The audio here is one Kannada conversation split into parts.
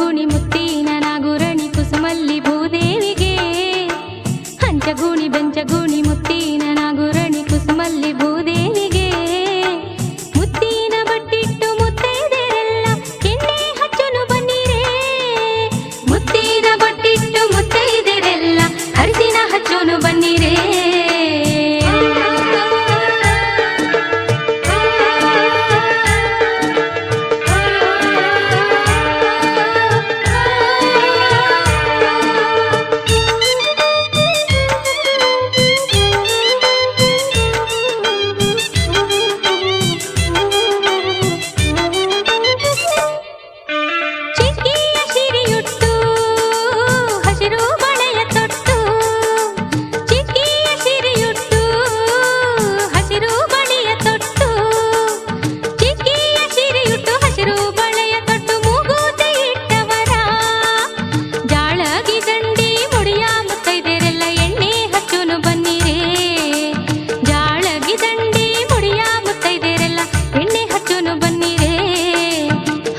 ಹಂಚಗೂಣಿ ಮುತ್ತಿನ ನಾಗುರಣಿ ಕುಸುಮಲ್ಲಿ ಭೂದೇವಿಗೆ ಹಂಚಗೂಣಿ ಬೆಂಚಗೂಣಿ ಮುತ್ತಿನ ನಾಗುರಣಿ ಕುಸುಮಲ್ಲಿ ಭೂದೇವಿಗೆ ಮುತ್ತಿನ ಬಟ್ಟಿಟ್ಟು ಮುತ್ತೈದೆರೆಲ್ಲ ಎಣ್ಣೆ ಹಚ್ಚನು ಬನ್ನಿರೇ ಮುತ್ತಿನ ಬಟ್ಟಿಟ್ಟು ಮುತ್ತೈದೆರೆಲ್ಲ ಅರಿಸಿನ ಹಚ್ಚನು ಬನ್ನಿರೇ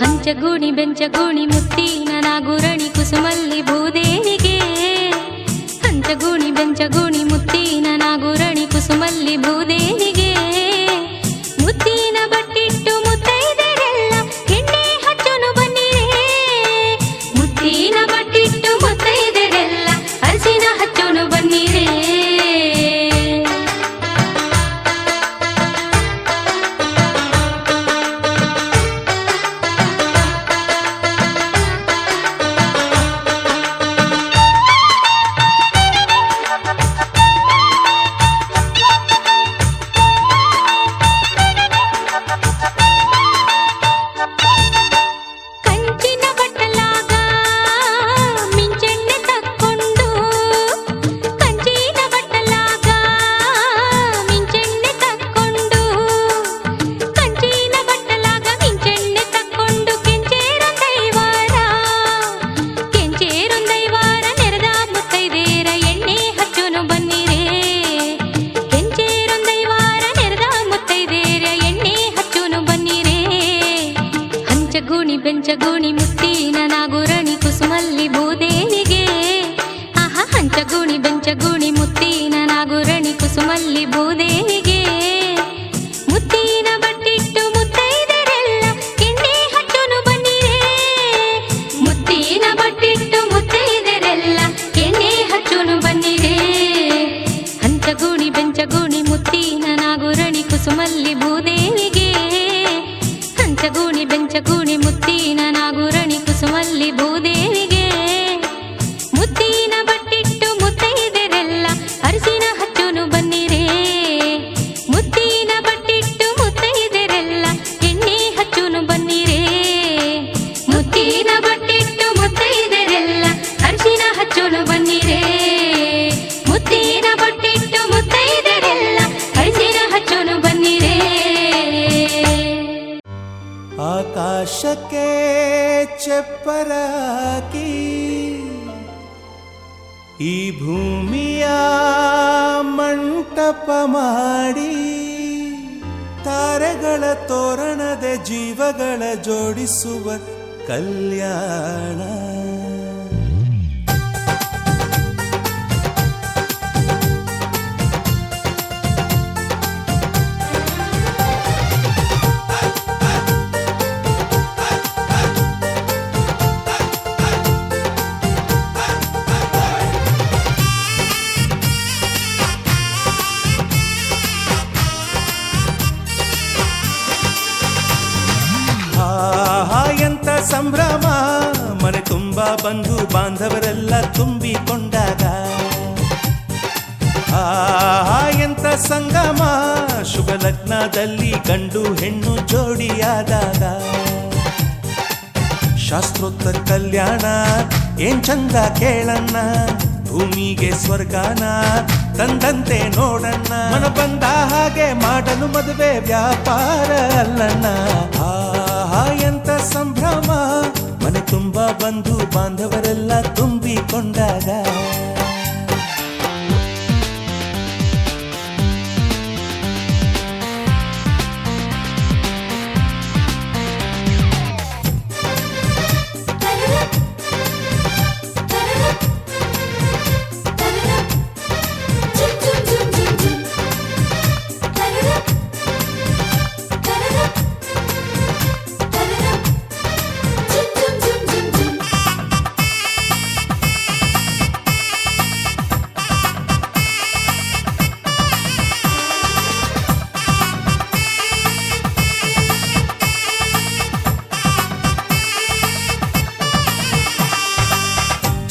ಹಂಚಗೂಣಿ ಬೆಂಚಗೂಣಿ ಮುತ್ತಿನ ನಾಗುರಣಿ ಕುಸುಮಲ್ಲಿ ಭೂದೇವಿಗೆ ಹಂಚಗೂಣಿ ಬೆಂಚಗೂಣಿ ಮುತ್ತಿನ ನಾಗುರಣಿ ಕುಸುಮಲ್ಲಿ ಭೂದೇವಿಗೆ ಮುತ್ತಿನ ಬಟ್ಟಿಟ್ಟು ಮುತ್ತೈದೆರೆಲ್ಲ ಎಣ್ಣೆ ಹಚ್ಚನು ಬನ್ನಿರೇ ಮುತ್ತಿನ ಬಟ್ಟಿಟ್ಟು ಮುತ್ತೈದೆರೆಲ್ಲ ಅರಿಸಿನ ಹಚ್ಚನು ಬನ್ನಿರೇ ಹಂಚಗೂಣಿ ಬೆಂಚಗೂಣಿ ಮುತ್ತಿನ ನಾಗುರಣಿ ಕುಸುಮಲ್ಲಿ ಭೂದೇವಿಗೆ ಆಹಾ ಹಂಚಗೂಣಿ ಬೆಂಚಗೂಣಿ ಮುತ್ತಿನ ನಾಗುರಣಿ ಕುಸುಮಲ್ಲಿ ಭೂದೇವಿಗೆ ಮುತ್ತಿನ ಬಟ್ಟಿಟ್ಟು ಮುತ್ತೈದೆರೆಲ್ಲ ಎಣ್ಣೆ ಹಚ್ಚನು ಬನ್ನಿರೇ ಮುತ್ತಿನ ಬಟ್ಟಿಟ್ಟು ಮುತ್ತೈದೆರೆಲ್ಲ ಎಣ್ಣೆ ಹಚ್ಚನು ಬನ್ನಿರೇ ಹಂಚಗೂಣಿ ಬೆಂಚಗೂಣಿ ಮುತ್ತಿನ ನಾಗುರಣಿ ಕುಸುಮಲ್ಲಿ ಭೂದೇವಿಗೆ ಹಂಚಗೂಣಿ ಬೆಂಚಗೂಣಿ ಮುತ್ತಿನ ನಾಗುರಣಿ ಕುಸುಮಲ್ಲಿ ಭೂದೇವಿಗೆ ಮುತ್ತಿನ ಬಟ್ಟಿಟ್ಟು ಮುತ್ತೈದೆರೆಲ್ಲ ಅರಿಸಿನ ಹಚ್ಚನು ಬನ್ನಿರೇ ಮುತ್ತಿನ ಬಟ್ಟಿಟ್ಟು ಮುತ್ತೈದೆರೆಲ್ಲ ಎಣ್ಣೆ ಹಚ್ಚನು ಬನ್ನಿರೇ ಮುತ್ತಿನ ಬಟ್ಟಿಟ್ಟು ಮುತ್ತೈದೆರೆಲ್ಲ ಅರಿಸಿನ ಹಚ್ಚನು ಬನ್ನಿರೇ ಮುತ್ತಿನ ಬಟ್ಟಿಟ್ಟು ಮುತ್ತೈದೆರೆಲ್ಲ ಅರಿಸಿನ ಹಚ್ಚನು ಬನ್ನಿರೇ ಆಕಾಶಕ್ಕೆ ಚಪ್ಪರಾಕಿ ಈ ಭೂಮಿಯ ಮಂಟಪ ಮಾಡಿ ತಾರೆಗಳ ತೋರಣದ ಜೀವಗಳ ಜೋಡಿಸುವ ಕಲ್ಯಾಣ ಎಂತ ಸಂಭ್ರಮ ಮನೆ ತುಂಬ ಬಂಧು ಬಾಂಧವರೆಲ್ಲ ತುಂಬಿಕೊಂಡಾಗ ಎಂತ ಸಂಗಮ ಶುಭ ಲಗ್ನದಲ್ಲಿ ಗಂಡು ಹೆಣ್ಣು ಜೋಡಿಯಾದಾಗ ಶಾಸ್ತ್ರೋತ್ತರ ಕಲ್ಯಾಣ ಏನ್ ಚಂದ ಕೇಳಣ್ಣ ಭೂಮಿಗೆ ಸ್ವರ್ಗಾನ ತಂದಂತೆ ನೋಡಣ್ಣ ಮನ ಬಂದ ಹಾಗೆ ಮಾಡಲು ಮದುವೆ ವ್ಯಾಪಾರ ಅಲ್ಲಣ್ಣ ಎಂತ ಸಂಭ್ರಮ ಮನೆ ತುಂಬ ಬಂಧು ಬಾಂಧವರೆಲ್ಲ ತುಂಬಿಕೊಂಡಾಗ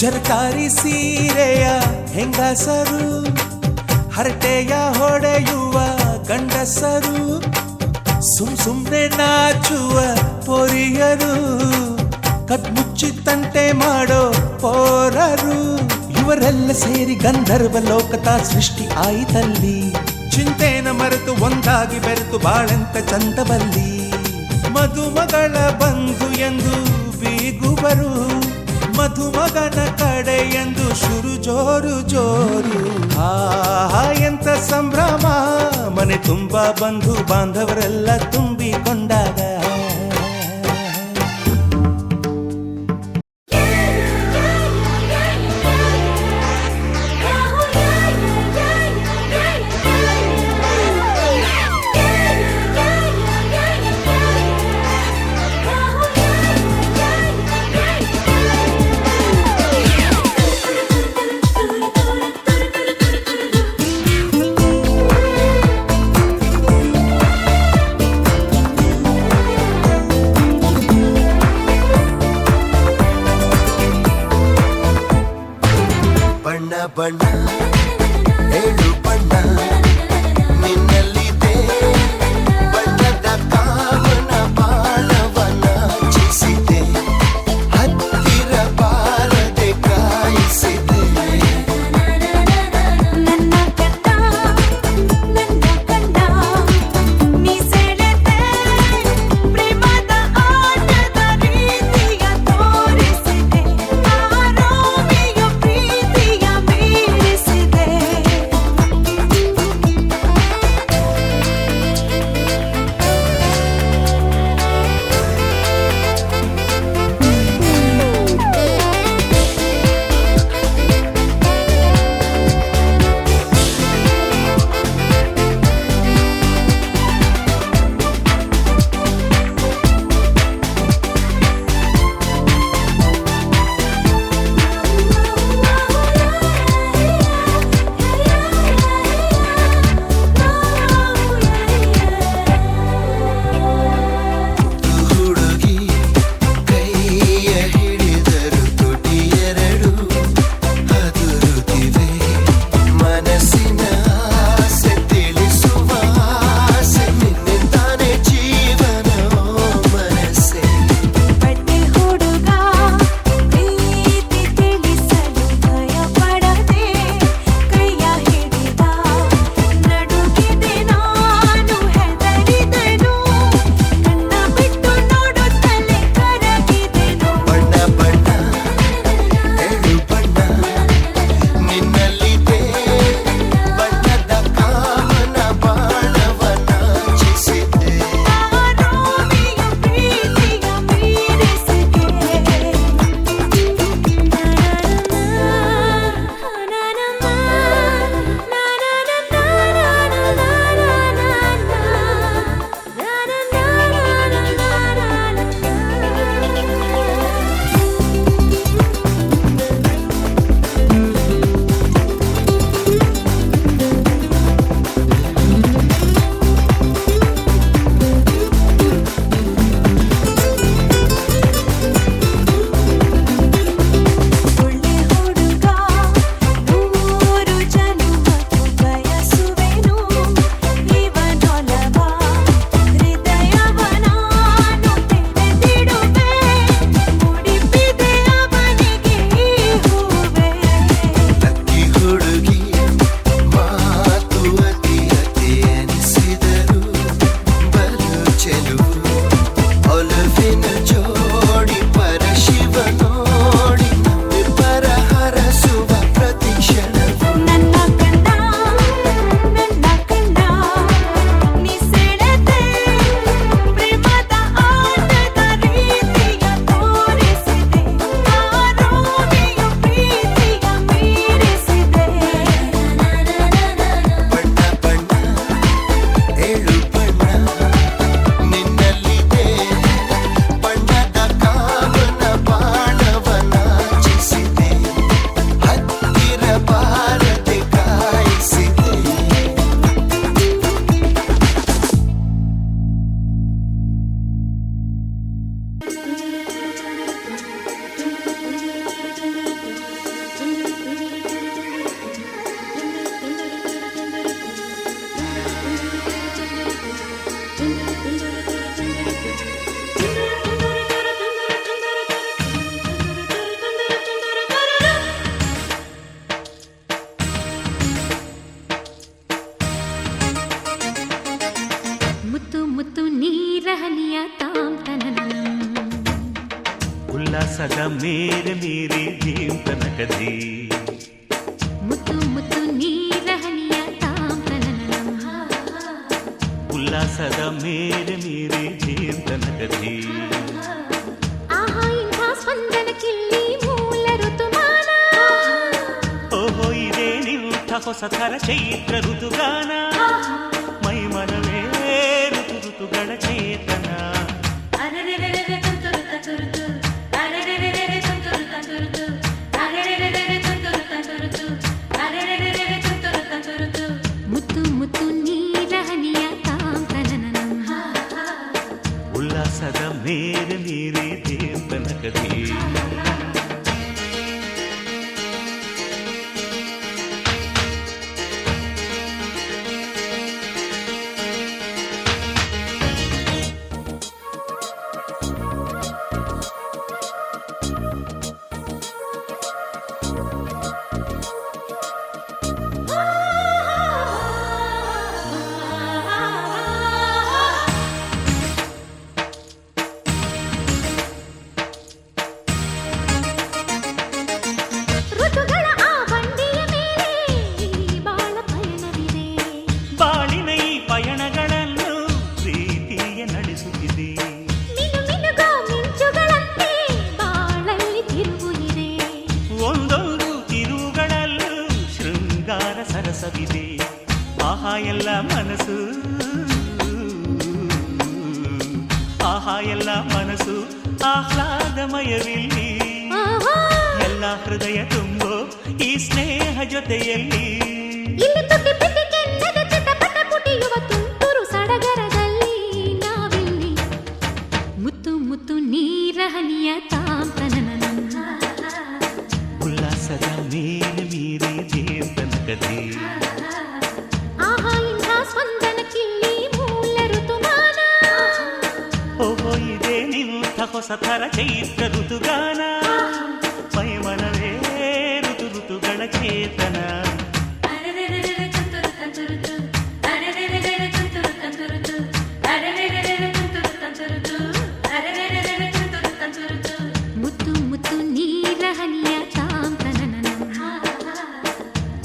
ಜರಕಾರಿ ಸೀರೆಯ ಹೆಂಗಸರು, ಹರಟೆಯ ಹೊಡೆಯುವ ಗಂಡಸರು, ಸುಮ್ನೆ ನಾಚುವ ಪೊರಿಯರು, ಕದ್ಮುಚ್ಚಿ ತಂಟೆ ಮಾಡೋ ಪೋರರು, ಇವರೆಲ್ಲ ಸೇರಿ ಗಂಧರ್ವ ಲೋಕದ ಸೃಷ್ಟಿ ಆಯಿತಲ್ಲಿ. ಚಿಂತೆನ ಮರೆತು ಒಂದಾಗಿ ಬೆರೆತು ಬಾಳೆಂತ ಚಂದವಲ್ಲಿ. ಮದುಮಗಳ ಬಂಧು ಎಂದು ಬೀಗುವರು, ಮಧುಮಗನ ಕಡೆ ಎಂದು ಶುರು ಜೋರು ಜೋರು. ಎಂತ ಸಂಭ್ರಮ, ಮನೆ ತುಂಬ ಬಂಧು ಬಾಂಧವರೆಲ್ಲ ತುಂಬಿಕೊಂಡಾಗ. ಬಣ್ಣ ಬಣ್ಣ ಏಳು ಬಣ್ಣ ನಿನ್ನಲ್ಲಿದೆ, ಬಣ್ಣದ ಕಾಮನ ಬಾಣವನ ಚಿಸಿದೆ, ಹತ್ತಿರ ಬಾರದೆ ಕಾಯಿಸಿದೆ. ನನ್ನ ಕಂಡ ನೀ ಸೆಳೆದೆ, ಪ್ರೇಮದ ಆಟದ ರೀತಿಯ ತೋರಿಸಿದೆ, ಆರೋಮಿಯ ಪ್ರೀತಿಯ ಮೀರಿಸಿದೆ. ಮೇರೆ ಮೇರೆ ಧೀಂ ತನಕಧೀ ಮುತ್ತು ಮುತ್ತು ನೀರ ಹನಿಯ ತಾಂತನನಂ ಉಲ್ಲಾಸದ ಮೇರೆ ಮೇರೆ ಧೀಂ ತನಕಧೀ ಆಹಾ ಇಂಥ ಸ್ಪಂದನ ಕಿಲ್ಲಿ ಮೂಲ ಋತುಮಾನ ಓಹೋ ಇದೇ ನಿಂಥ ಹೊಸ ಥರ ಚೈತ್ರ ಋತುಗಾನ ಮೈ ಮನವೇ ಋತು ಋತುಗಳ ಚೇತನ ಮುತ್ತು ಮುತ್ತು ನೀರ ಹನಿಯ ತಾಂತನನಂ ಉಲ್ಲಾಸದ ಮೇರೆ ಮೇರೆ ಧೀಂ ತನಕಧೀ ಋತುಗಳ ಆ ಬಂಡಿಯ ಮೇಲೆ ಈ ಬಾಳ ಪಯಣವಿದೆ ಬಾಳಿನ ಈ ಪಯಣಗಳನ್ನು ಪ್ರೀತಿಯ ನಡೆಸುತ್ತಿದೆ ಮಿನು ಮಿನುಗೋ ಮಿಂಚುಗಳಂತೆ ಬಾಳಲ್ಲಿ ತಿರುವು ಇದೆ ಒಂದೊಂದು ತಿರುವುಗಳಲ್ಲೂ ಶೃಂಗಾರ ಸರಸವಿದೆ ಆಹಾ ಎಲ್ಲ ಮನಸ್ಸು ಆಹಾ ಎಲ್ಲ ಮನಸ್ಸು ಆಹ್ಲಾದಮಯವಿಲ್ಲಿ ಆಹಾ ಎಲ್ಲ ಹೃದಯ ತುಂಬೋ ಈ ಸ್ನೇಹ ಜೊತೆಯಲ್ಲಿ ಇಲ್ಲಿ ತುಟಿ ಪಿಟಿ ಕೆನ್ನದ ಚಟಪಟ ಪುಟಿಯುವ ತುಂತುರು ಸಡಗರದಲ್ಲಿ ನಾವಿಲ್ಲಿ ಮುತ್ತು ಮುತ್ತು ನೀರ ಹನಿಯ ತಾಂತನನಂ ಉಲ್ಲಾಸದ ಮೇಲೆ ಮೀರಿ ಧೀಂ ತನಕಧೀ ಆಹಾ ಇಂಥ ಸ್ಪಂದನ ಕಿಲ್ಲಿ ಮೂಲ ಋತುಮಾನ ಓಹೋ ಇದೇ ನಿಂಥ ಹೊಸ ಥರ ಚೈತ್ರ ಋತುಗಾನ ಮೈ ಮನವೇ ಋತು ಋತುಗಳ ಚೇತನ ಮುತ್ತು ಮುತ್ತು ನೀರ ಹನಿಯ ತಾಂತನನಂ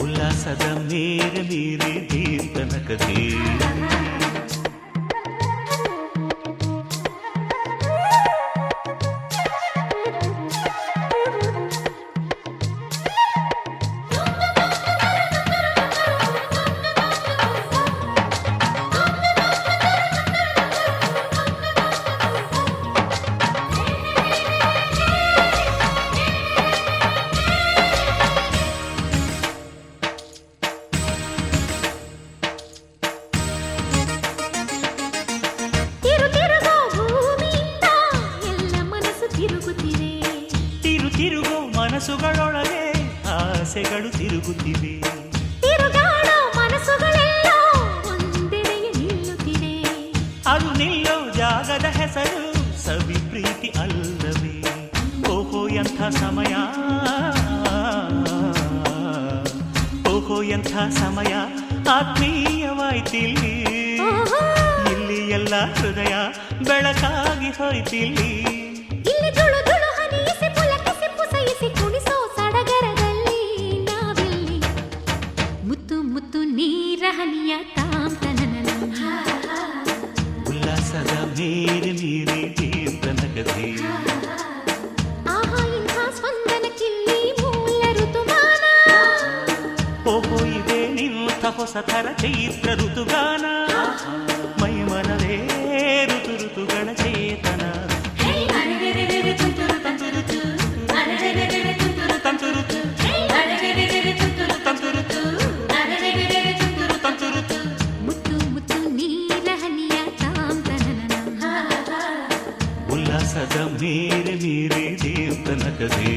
ಉಲ್ಲಾಸದ ಮೇರೆ ಮೇರೆ ಧೀಂ ತನಕಧೀ ತಿರುಗೋ ಭೂಮಿಯಿಂದ ಎಲ್ಲ ಮನಸ್ಸು ತಿರುಗುತ್ತಿದೆ ತಿರು ತಿರುಗೋ ಮನಸ್ಸುಗಳೊಳಗೆ ಆಸೆಗಳು ತಿರುಗುತ್ತಿವೆ ತಿರುಗಾಡೋ ಮನಸ್ಸುಗಳೆಲ್ಲ ಒಂದೆಡೆಗೆ ನಿಲ್ಲುತ್ತಿದೆ ಅದು ನಿಲ್ಲೋ ಜಾಗದ ಹೆಸರು ಸವಿ ಪ್ರೀತಿ ಅಲ್ಲವೇ ಓಹೋ ಎಂಥ ಸಮಯ ಓಹೋ ಎಂಥ ಸಮಯ ಆತ್ಮೀಯವಾಯ್ತಿಲ್ಲಿ ಆಹಾ ಇಲ್ಲಿ ಎಲ್ಲ ಹೃದಯ ಬೆಳಕಾಗಿ ಹೋಯ್ತಿಲ್ಲಿ ಇಲ್ಲಿ ತುಳು ತುಳು ಹನಿಯಿಸಿ ಪುಲಕಿಸಿ ಪುಸಯಿಸಿ ಕುಣಿಸೋ ಸಡಗರದಲ್ಲಿ ನಾವಿಲ್ಲಿ ಮುತ್ತು ಮುತ್ತು ನೀರ ಹನಿಯ ತಾಂತನನಂ ಉಲ್ಲಾಸದ ಮೇರೆ ಮೇರೆ ಧೀಂ ತನಕಧೀ ಆಹಾ ಇಂಥ ಸ್ಪಂದನ ಕಿಲ್ಲಿ ಮೂಲ ಋತುಮಾನ ಓಹೋ ಇದೇ ನಿಂಥ ಹೊಸ ಥರ ಚೈತ್ರ ಋತುಗಾನ ಮೈ ಮನವೇ ಋತು ಋತುಗಳ ಚೇತನ ಮುತ್ತು ಮುತ್ತು ನೀರ ಹನಿಯ ತಾಂತನನಂ ಉಲ್ಲಾಸದ ಮೇರೆ ಮೇರೆ ಧೀಂ ತನಕಧೀ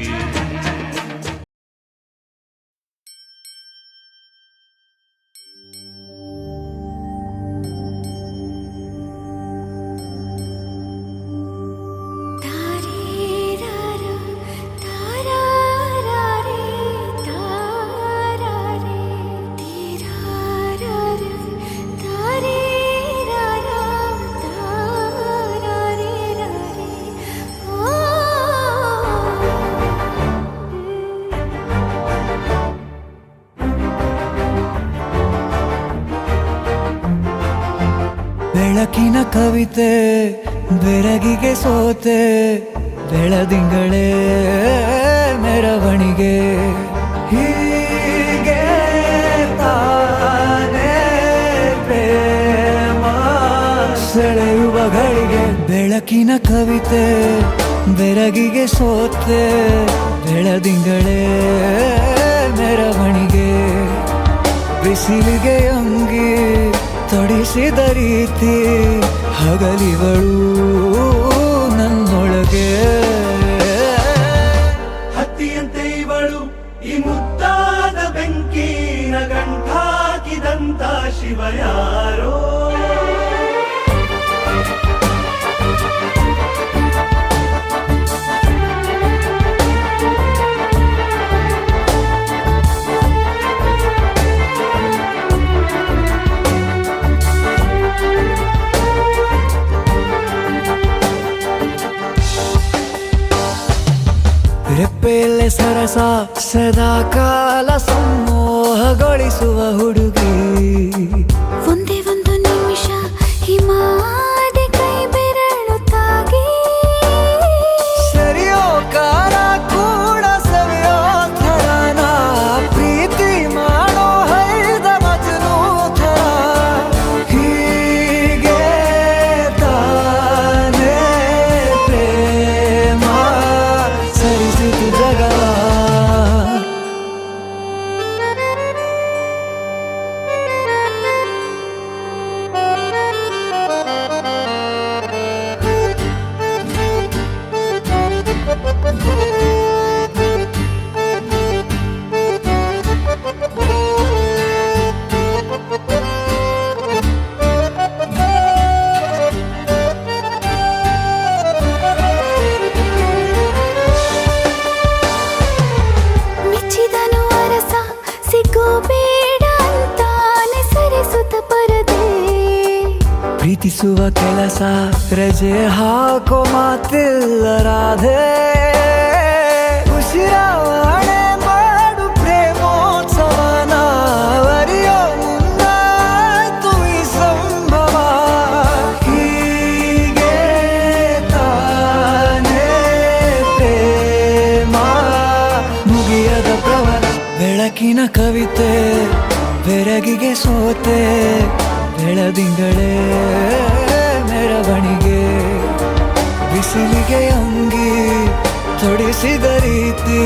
Oh ಬೆಳಕಿನ ಕವಿತೆ ಬೆರಗಿಗೆ ಸೋತೆ ಬೆಳದಿಂಗಳೇ ಮೆರವಣಿಗೆ ಹೀಗೆ ತಾನೇ ಪ್ರೇಮ ಸೆಳೆಯುವ ಗಳಿಗೆ ಬೆಳಕಿನ ಕವಿತೆ ಬೆರಗಿಗೆ ಸೋತೆ ಬೆಳದಿಂಗಳೇ ಮೆರವಣಿಗೆ ಬಿಸಿಲಿಗೆ ಅಂಗಿ ತೊಡಿಸಿದ ರೀತಿ ಹಗಲಿಗಳು ನನ್ನೊಳಗೆ ಹತ್ತಿಯಂತೆ ಇವಳು ಈ ಮುದ್ದಾದ ಬೆಂಕಿನ ಗಂಟಾಕಿದಂತ ಶಿವ ಯಾರೋ ರೆಪ್ಪೆಯಲ್ಲೇ ಸರಸ ಸದಾ ಕಾಲ ಸಂಮೋಹಗೊಳಿಸುವ ಹುಡುಗಿ ಒಂದೇ ಒಂದು ನಿಮಿಷ ಹಿಮಾದಿ ಕೈ ಬೆರಳು ತಾಗಿ ಸರಿಯೋ ಕಾರ ಕೂಡ ಸವಿಯೋ ಥರನ ಪ್ರೀತಿ ಮಾಡೋ ಹೈದ ಮಜನು ಥರ ಹೀಗೆ ತಾನೇ ಪ್ರೇಮ ಸರಿಸಿತು ಜಗವ ಮೆಚ್ಚಿದನು ಅರಸ ಸಿಗೋ ಬೇಡ ಅಂತಾನೆ ಸರಿಸುತ್ತ ಪರದೆ ಪ್ರೀತಿಸುವ ಕೆಲಸ ರಜೆ ಹಾಕೋ ಮಾತಿಲ್ಲ ರಾಧೆ ಉಸಿರಾವಣೆ ಮಾಡು ಪ್ರೇಮೋತ್ಸವನ ವರಿಯೋ ಮುಂದಾಯ್ತು ಈ ಸಂಭವ ಹೀಗೆ ತಾನೇ ಪ್ರೇಮ ಮುಗಿಯದ ಪ್ರವರ ಬೆಳಕಿನ ಕವಿತೆ ಬೆರಗಿಗೆ ಸೋತೆ ಬೆಳದಿಂಗಳೇ ಮೆರವಣಿಗೆ ಬಿಸಿಲಿಗೆ ಅಂಗಿ ತೊಡಿಸಿದ ರೀತಿ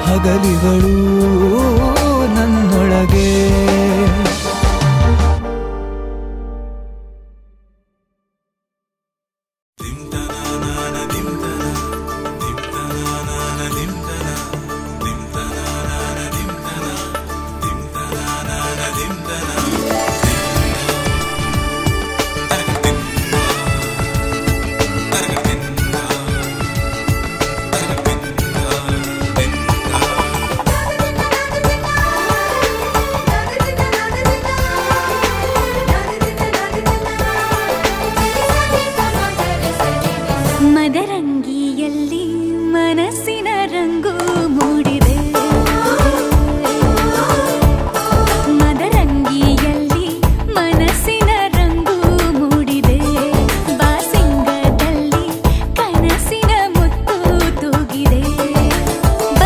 ಹಗಲಿಗಳು ನನ್ನೊಳಗೆ ಮದರಂಗಿಯಲ್ಲಿ ಮನಸ್ಸಿನ ರಂಗು ಮೂಡಿದೆ ಮದರಂಗಿಯಲ್ಲಿ ಮನಸ್ಸಿನ ರಂಗು ಮೂಡಿದೆ ಬಾಸಿಂಗದಲ್ಲಿ ಕನಸಿನ ಮುತ್ತು ತೂಗಿದೆ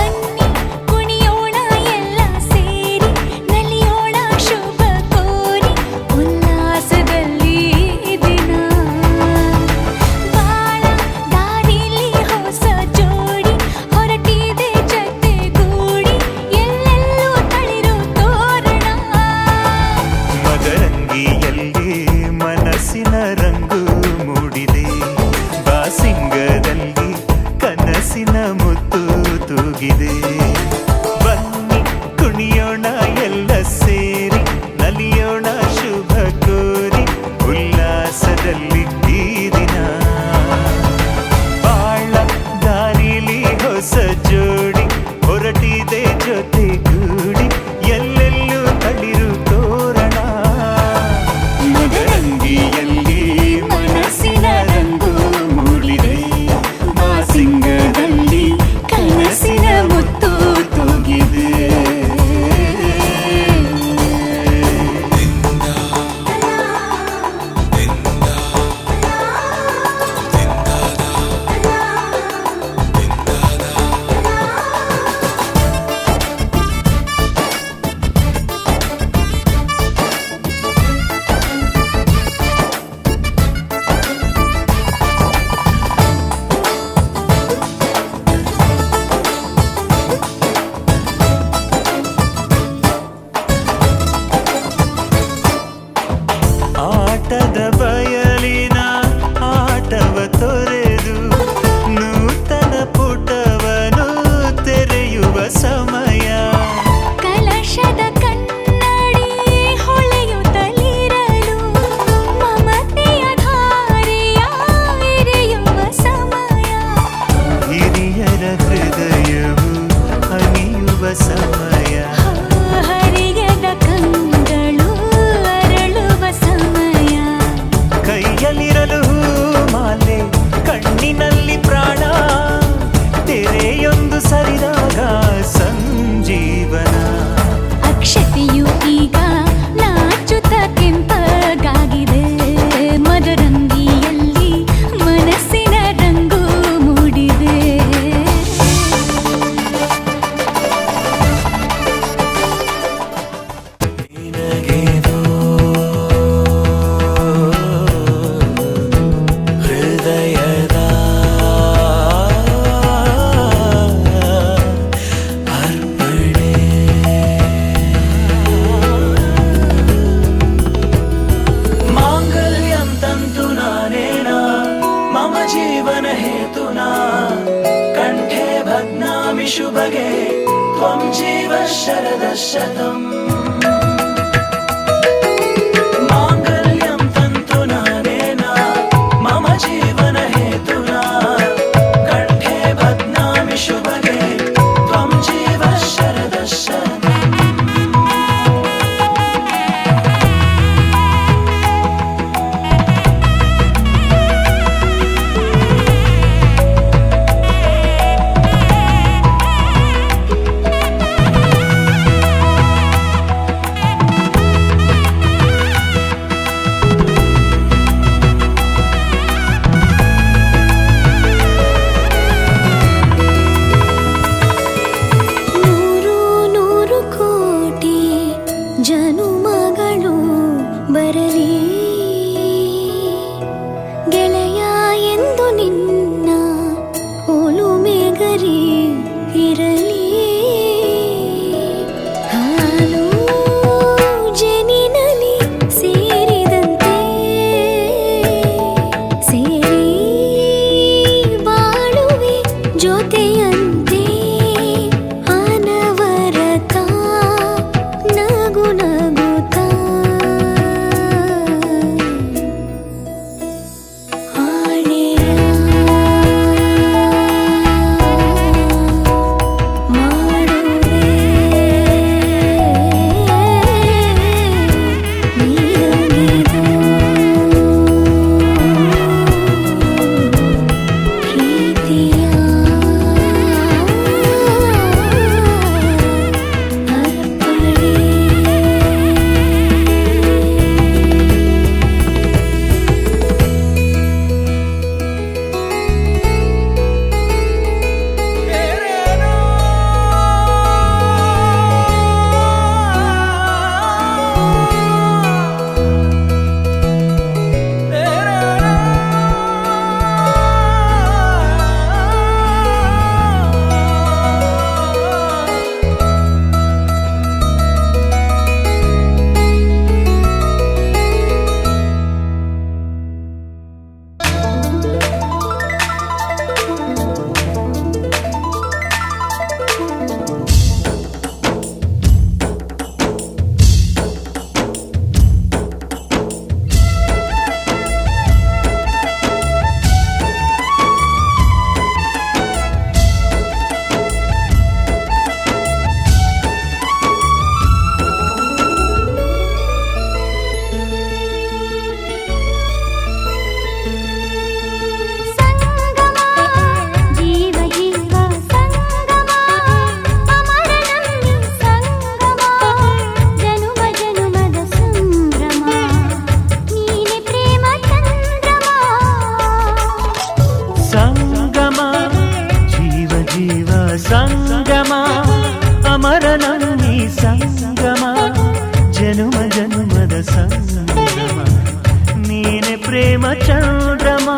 ಬನ್ನಿ ಕುಣಿಯೋಣ ಎಲ್ಲ ಸೇರಿ ನಲಿಯೋಣ ಶುಭ ಕೋರಿ ಉಲ್ಲಾಸದಲ್ಲಿ ದಿನ ಬಾಳ ದಾರಿಲಿ ಹೊಸ ಜೋಡಿ ಹೊರಟಿದೆ ಜತೆಗೂಡಿ ಎಲ್ಲೆಲ್ಲೂ ತಳಿರು ತೋರಣ ಮದರಂಗಿಯಲ್ಲಿ ಮನಸ್ಸಿನ ರಂಗು ಮೂಡಿದೆ ಬಾಸಿಂಗದಲ್ಲಿ ಕನಸಿನ ಮುತ್ತು ತೂಗಿದೆ ಬನ್ನಿ ಕುಣಿಯೋಣ ಎಲ್ಲ ಸೇರಿ ನಲಿಯೋಣ ಶುಭ ಕೋರಿ ಉಲ್ಲಾಸದಲ್ಲಿ ಈ ದಿನ ಬಾಳ ದಾರಿಲಿ ಹೊಸ ಜೋಡಿ ಹೊರಟಿದೆ ಜೊತೆಗೂಡಿ ಎಲ್ಲೆಲ್ಲೂ ತಳಿರು ತೋರಣ ಮದರಂಗಿಯಲ್ಲಿ ಮನಸ್ಸಿನ ರಂಗು ಮೂಡಿದೆ ಬಾಸಿಂಗದಲ್ಲಿ ಕನಸಿನ ಮುತ್ತು ತೂಗಿದೆ ನಿನ್ನ ಸಮಯ. ಹರಿಯದ ಕಂಗಳು ಅರಳುವ ಸಮಯ. ಕೈಯಲ್ಲಿರಲು ಮಾಲೆ ಕಣ್ಣಿನಲ್ಲಿ ಪ್ರಾಣ ತೆರೆಯೊಂದು ಸರಿದಾಗ ಸಂಜೀವನ. ಅಕ್ಷತೆಯು ಈಗ ನಾಚುತ್ತ ಕೆಂಪಗಾಗಿದೆ. ಮದರಂಗಿಯಲ್ಲಿ ಮನಸ್ಸಿನ ರಂಗು ಮೂಡಿದೆ. ನಿನಗೇನೋ ಹೃದಯದ ಅರ್ಪಣೆ. ಮಾಂಗಲ್ಯಂ ತಂತು ನಾನೇನ ಮಮ ಜೀವನ ಹೇತುನಾ ಕಂಠೆ ಭಗ್ನಾಮಿ ಶುಭಗೆ ತ್ವಂ ಜೀವ ಶರದ ಶತಂ. ಮಾಂಗಲ್ಯಂ ತಂತು ನಾನೇನ ಮಮ ಜೀವನ ಹೇತುನಾ ಕಂಠೆ ಭಗ್ನಾಮಿ ಶುಭಗೆ ತ್ವಂ ಜೀವ ಶರದ ಶತಂ. ನೂರು ನೂರು ಕೋಟಿ ಜನುಮಗಳು ಬರಲಿ ಗೆಳೆಯ ಎಂದು ನಿನ್ನ ಒಲುಮೆಗರಿ ಇರಲಿ. ಹಾಲು ಜನಿನಲಿ ಸೇರಿದಂತೆ ಸೇರಿ ಬಾಳುವೆ ಜೊತೆಯಂತೆ. ಅನವರತ ನಗು ನಗುತ್ತಾ ಆಣೆಯ ಮಾಡುವೆ ನೀನಗಿದು ಪ್ರೀತಿಯ ಸಂಗಮ ಅಮರ ನಮ್ಮಿ ಸಂಗಮ ಜನುಮ ಜನುಮದ ಸಂಗಮ ನೀನೆ ಪ್ರೇಮ ಚಂದ್ರಮ.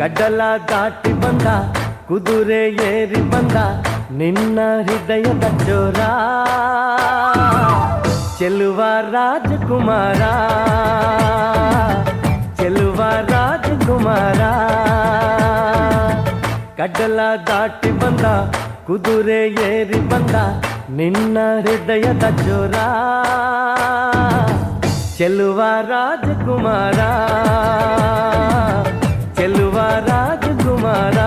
ಕಡಲ ದಾಟಿ ಬಂದ ಕುದುರೆ ಏರಿ ಬಂದ ನಿನ್ನ ಹೃದಯದ ಚೋರ ಚೆಲುವ ರಾಜಕುಮಾರ ಚೆಲುವ ರಾಜಕುಮಾರ ಕಡಲ ದಾಟಿ ಬಂದ ಕುದುರೆ ಏರಿ ಬಂದ ನಿನ್ನ ಹೃದಯದ ಚೋರ ಚೆಲುವ ರಾಜಕುಮಾರ ಚೆಲುವ ರಾಜಕುಮಾರ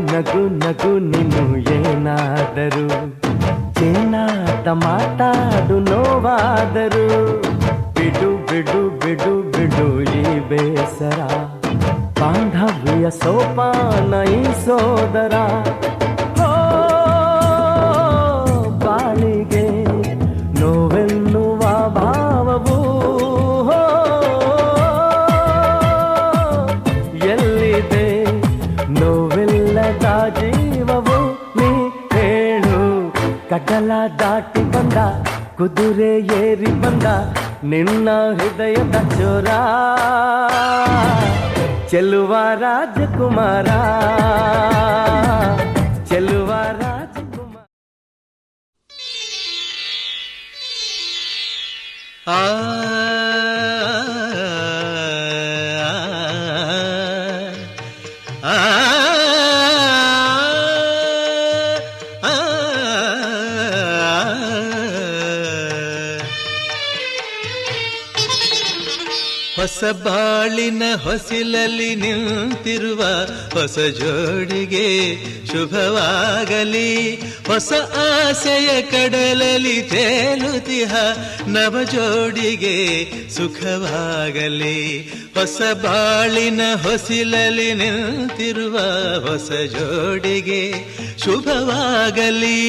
ನಗು ನಗು ನೀನು ಏನಾದರೂ ಚಿನ್ನಾಟ ಮಾತಾಡು ನೋವಾದರು ಬಿಡು ಬಿಡು ಬಿಡು ಬಿಡು ಈ ಬೇಸರ ಬಾಂಧವ್ಯ ಸೋಪಾನ ಈ ಸೋದರ ಹೋ ಬಾಳಿಗೆ ನೋವೆನ್ನುವ ಭಾವವು ಹೋ ಎಲ್ಲಿದೆ ನೋವಿಲ್ಲದ ಜೀವವು ನೀ ಹೇಳು ಕಡಲ ದಾಟಿ ಬಂದ ಕುದುರೆ ಏರಿ ಬಂದ ನಿನ್ನ ಹೃದಯದ ಚೋರ ಚೆಲುವ ರಾಜಕುಮಾರ ಚೆಲುವ ರಾಜಕುಮಾರ ಹೊಸ ಬಾಳಿನ ಹೊಸಿಲಲ್ಲಿ ನಿಂತಿರುವ ಹೊಸ ಜೋಡಿಗೆ ಶುಭವಾಗಲಿ ಹೊಸ ಆಸೆಯ ಕಡಲಲ್ಲಿ ತೇಲುತಿಹ ನವ ಜೋಡಿಗೆ ಸುಖವಾಗಲಿ ಹೊಸ ಬಾಳಿನ ಹೊಸಿಲಲ್ಲಿ ನಿಂತಿರುವ ಹೊಸ ಜೋಡಿಗೆ ಶುಭವಾಗಲಿ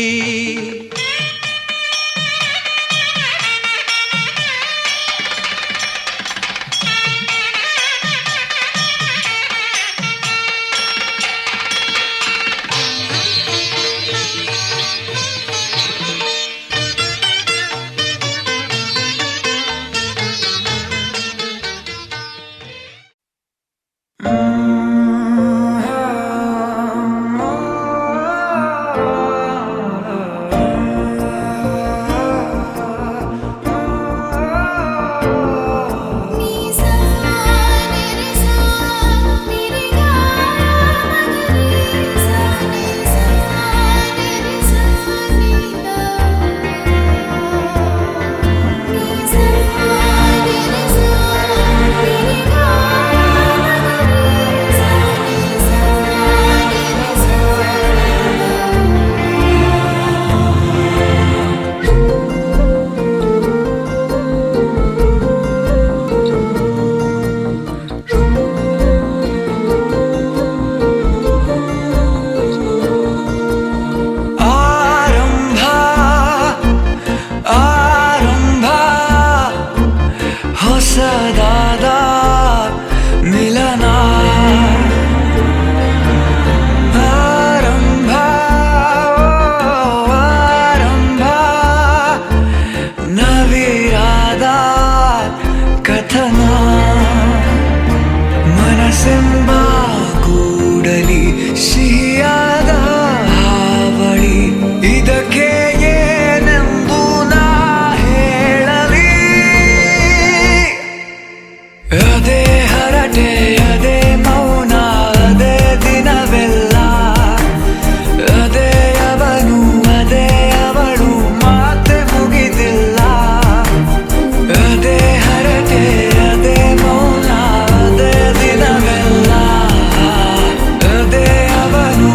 ಅವನು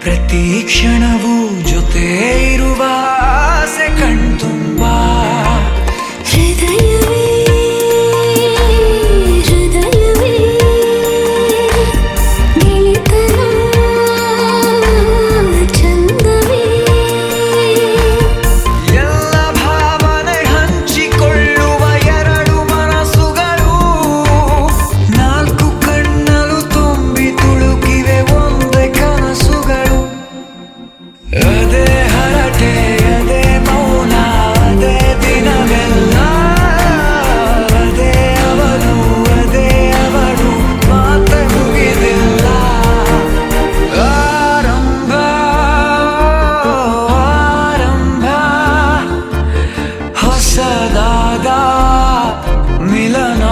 ಪ್ರತಿ ಕ್ಷಣವೂ ಜೊತೆ ಇರುವ ಆಸೆ ಕಣ್ತುಂಬ. ಹೃದಯವೇ ಹೃದಯವೇ ಗೆಳೆತನ ಚಂದವೇ. ಎಲ್ಲ ಭಾವನೆ ಹಂಚಿಕೊಳ್ಳುವ ಎರಡು ಮನಸ್ಸುಗಳು ನಾಲ್ಕು ಕಣ್ಣಲು ತುಂಬಿ ತುಳುಕಿವೆ ಒಂದೇ ಕನಸುಗಳು. ಅದೇ ಹರಟೆ ಅದೇ ಮೌನ ಅದೇ ದಿನವೆಲ್ಲ ಅದೇ ಅವನು ಅದೇ ಅವಳು ಮಾತೆ ಮುಗಿದಿಲ್ಲ. ಆರಂಭ ಆರಂಭ ಹೊಸದಾದ ಮಿಲನ.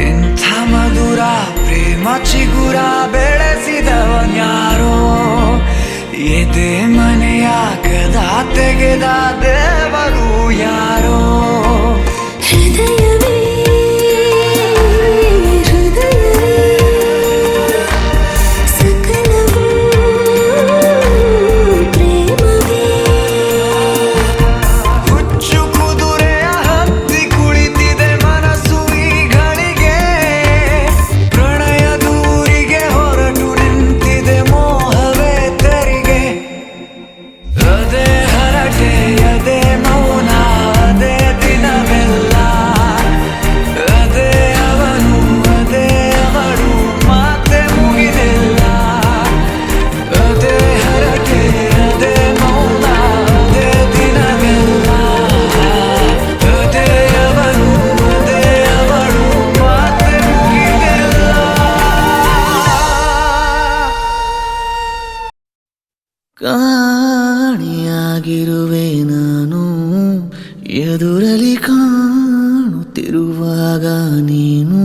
ಇಂಥ ಮಧುರ ಪ್ರೇಮ ಚಿಗುರ ಬೆಳೆಸಿದವನ್ಯಾರೋ ಎದೆ ಮನೆಯ ಕದ ತೆಗೆದ ದೇವರು ಯಾರೋ. ಹೃದಯವೇ ಹೃದಯವೇ ಸಕಲವೂ ಪ್ರೇಮವೇ. ಹುಚ್ಚು ಕುದುರೆಯ ಹತ್ತಿ ಕುಳಿತಿದೆ ಮನಸ್ಸು ಈ ಗಳಿಗೆ. ಪ್ರಣಯ ದೂರಿಗೆ ಹೊರಟು ನಿಂತಿದೆ ಮೋಹವೇ ತೆರಿಗೆ. ಅದೇ ಹರಟೆ ಅದೇ ಮೌನ ಅದೇ ದಿನವೆಲ್ಲ ಅದೇ ಅವನು ಅದೇ ಅವಳು ಮಾತೆ ಮುಗಿದಿಲ್ಲ. ಅದೇ ಹರಟೆ ಅದೇ ಮೌನ ಅದೇ ದಿನವೆಲ್ಲ ಅದೇ ಅವನು ಅದೇ ಅವಳು ಮಾತೆ ಮುಗಿದಿಲ್ಲ. ಕಾಣಿಯಾಗಿರುವೆ ನಾನು ಎದುರಲಿ ಕಾಣುತ್ತಿರುವಾಗ ನೀನು.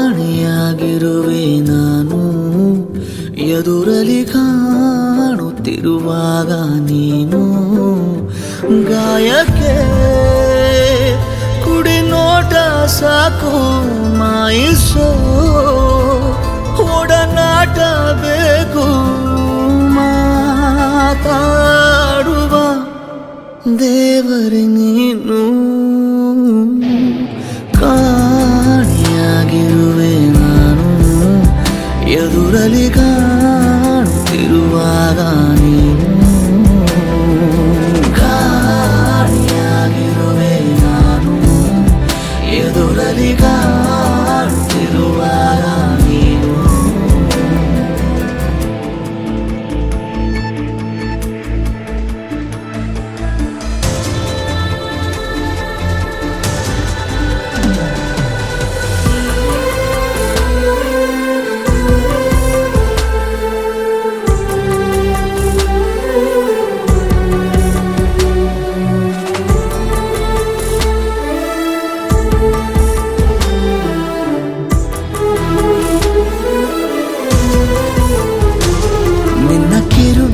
ಕಾಣಿಯಾಗಿರುವೆ ನಾನು ಎದುರಲಿ ಕಾಣುತ್ತಿರುವಾಗ ನೀನು. ಗಾಯಕ್ಕೆ ಕುಡಿ ನೋಟ ಸಾಕು ಮಾಯಿಸೋ ಒಡನಾಟ ಬೇಕು ಮಾತಾಡುವ ದೇವರೇ ನೀನು. ಕಾಣಿಯಾಗಿರುವೆ ನಾನು ಎದುರಲಿ ಕಾಣುತ್ತಿರುವಾಗ ನೀನು. ಕಾಣಿಯಾಗಿರುವೆ ನಾನು ಎದುರಲಿ ಕಾಣುತ್ತಿರುವಾಗ ನೀನು.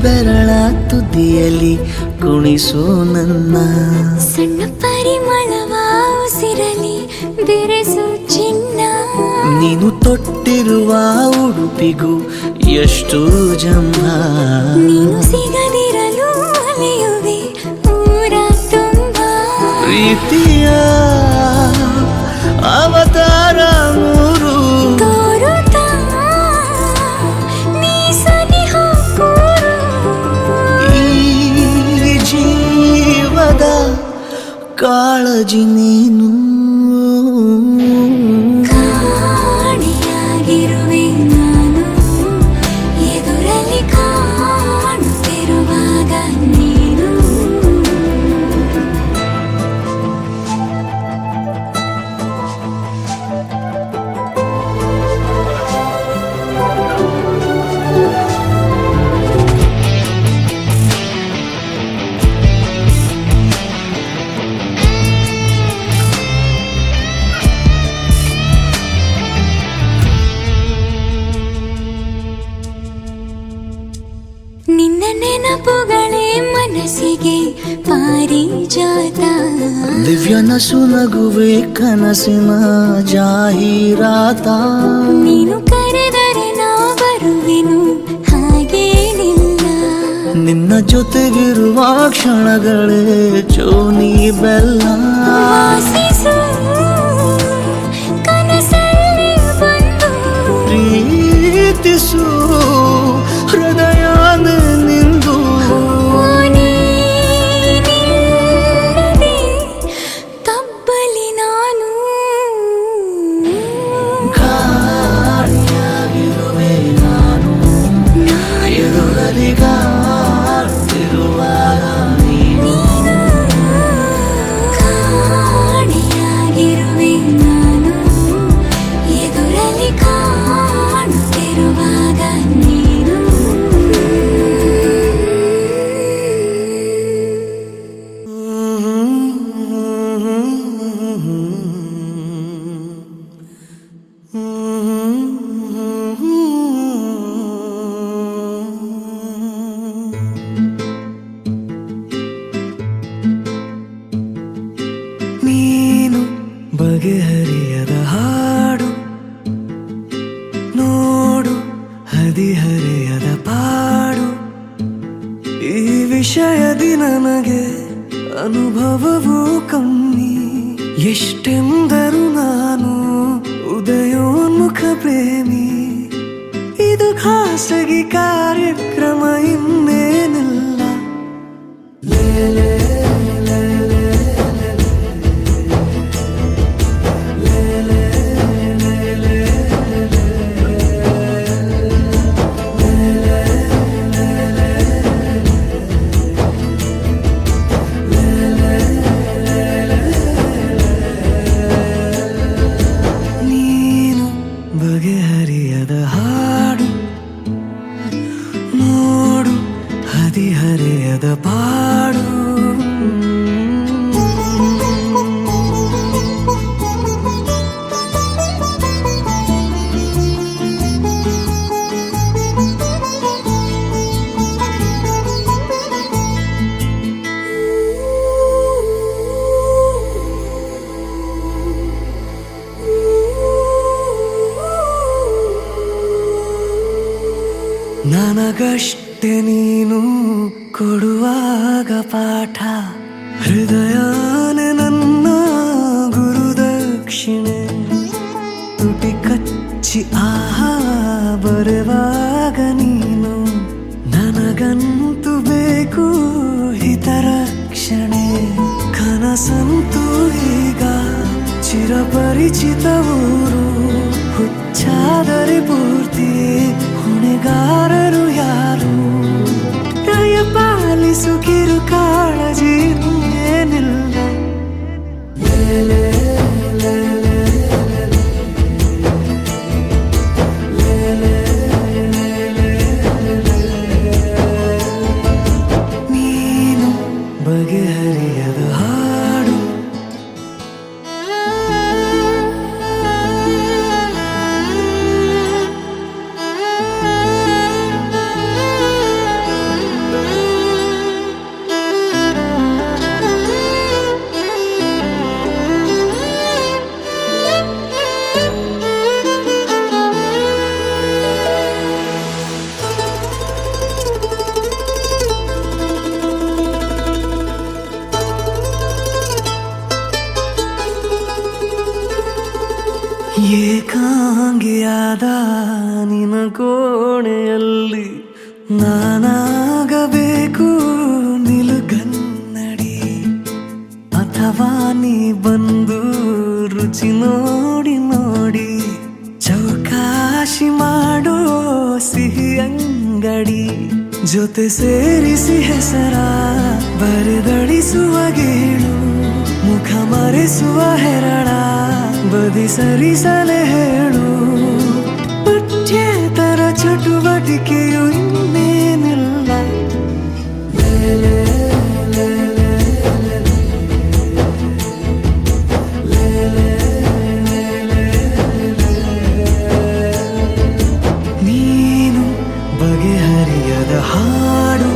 ಬೆರಳ ತುದಿಯಲ್ಲಿ ಕುಣಿಸೋ ನನ್ನ ಸಣ್ಣ ಪರಿಮಳವ ಉಸಿರಲಿ ಬೆರೆಸು ಚಿನ್ನ. ನೀನು ತೊಟ್ಟಿರುವ ಉಡುಪಿಗೂ ಎಷ್ಟು ಜಂಭ. ನೀನು ಸಿಗದಿರಲು ಅಲೆಯುವೆ ಊರ ತುಂಬ. ಪ್ರೀತಿಯ ಅವತಾರ ಮೂರು ತೋರುತ್ತಾ ನೀ ಸನಿಹ ಕೂರು. ಈ ಜೀವದ ಕಾಳಜಿ ನೀನು. ಕಾಣಿಯಾಗಿರುವೆ ನಾನು ಎದುರಲ್ಲಿ ಕಾಣುತ್ತಿರುವಾಗ ನೀನು. ಮನಸ್ಸಿಗೆ ಪಾರಿಜಾತ ದಿವ್ಯ ನಸು ನಗುವೆ ಕನಸಿನ ಜಾಹೀರಾತ ನೀನು ಕರೆದರೆ ನಾ ಬರುವೆನು ಹಾಗೇನಿಲ್ಲ ನಿನ್ನ ಜೊತೆಗಿರುವ ಕ್ಷಣಗಳೇ ಚೋನಿ ಬೆಲ್ಲ ವಾಸಿಸು ಕನಸಲ್ಲಿ ಬಂದು ಪ್ರೀತಿಸು ಹೃದಯನೇ ನಿಂದು ನೀನಿಲ್ಲದೆ ತಬ್ಬಲಿ ನಾನು ಕಾಣಿಯಾಗಿರುವೆ ನಾನು ಎದುರಲ್ಲಿ ಕಾಡುತ್ತಿರುವಾಗ ನೀನು ಕಾಣಿಯಾಗಿರುವೆ ನಾನು ಎದುರಲ್ಲಿ ಕಾಣುತ್ತಿರುವಾಗ ನೀನು ನೀನು ಬಗೆಹರಿಯದ ಹಾಡು ನೋಡು ಹದಿಹರೆಯದ ಪಾಡು ಈ ವಿಷಯದಿ ನನಗೆ ಅನುಭವವೂ ಕಮ್ಮಿ ಎಷ್ಟೆಂದರೂ ನಾನು ಉದಯೋನ್ಮುಖ ಪ್ರೇಮಿ ಇದು ಖಾಸಗಿ ಕಾರ್ಯಕ್ರಮ ಇನ್ನೇನಿಲ್ಲ ನೀನು ಬಗೆಹರಿಯದ ಹಾಡು ನೋಡು ಹದಿಹರೆಯದ ಪಾಡು ನನಗಷ್ಟೆ ನೀನು ಕೊಡುವಾಗ ಪಾಠ ಹೃದಯನೇ ನನ್ನ ಗುರುದಕ್ಷಿಣೆ ತುಟಿ ಕಚ್ಚಿ ಆಹಾ ಬರುವಾಗ ನೀನು ನನಗಂತೂ ಬೇಕು ಹಿತರಕ್ಷಣೆ ಕನಸಂತೂ ಈಗ ಚಿರಪರಿಚಿತ ಊರು ಹುಚ್ಚಾದರೆ ಪೂರ್ತಿ ಹೊಣೆಗಾರರು ಯಾರು ದಯ ಪಾಲಿಸು ಕಿರು ಕಾಳಜಿ ಏನಿಲ್ಲ ನೀನು ಬಗೆಹರಿಯದ ಹಾಡು ಏಕಾಂಗಿಯಾದ ನಿನ ಕೋಣೆಯಲ್ಲಿ ನಾನಾಗಬೇಕು ನಿಲುಗನ್ನಡಿ ಅಥವಾ ನೀ ಬಂದು ರುಚಿ ನೋಡಿ ನೋಡಿ ಚೌಕಾಶಿ ಮಾಡೋ ಸಿಹಿ ಅಂಗಡಿ ಜೊತೆ ಸೇರಿಸಿ ಹೆಸರ ಬರೆದಡಿಸುವ ಗೇಳು ಮುಖ ಮರೆಸುವ ಹೆರಳ ಬದಿ ಸರಿಸಲೆ ಹೇಳು ಪಠ್ಯೇತರ ಚಟುವಟಿಕೆಯು ಇನ್ನೇನಿಲ್ಲ ನೀನು ಬಗೆಹರಿಯದ ಹಾಡು